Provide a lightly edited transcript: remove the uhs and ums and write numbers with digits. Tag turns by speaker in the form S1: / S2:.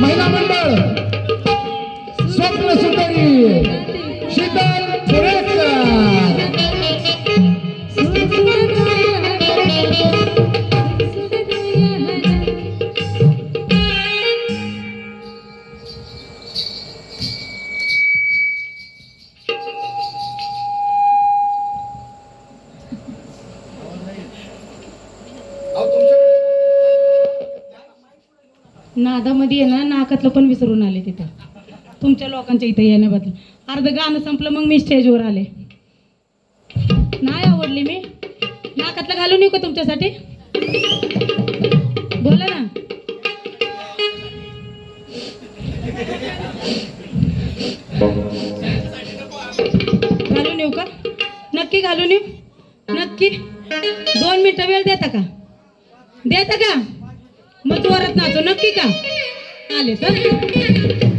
S1: महिला मंडळ स्वप्न सुंदरी शीतल सुरेकर
S2: नादामध्ये आहे ना नाकातलं पण विसरून आले तिथं तुमच्या लोकांच्या इथे येण्याबद्दल. अर्ध गाणं संपलं मग मी स्टेजवर आले. नाही आवडली मी नाकातलं घालून येऊ का तुमच्यासाठी? बोला ना. घालून येऊ का? नक्की घालून येऊ? नक्की 2 मिनिटं वेळ देता का? देता का? मग जोरात नाचो नक्की का? आले तर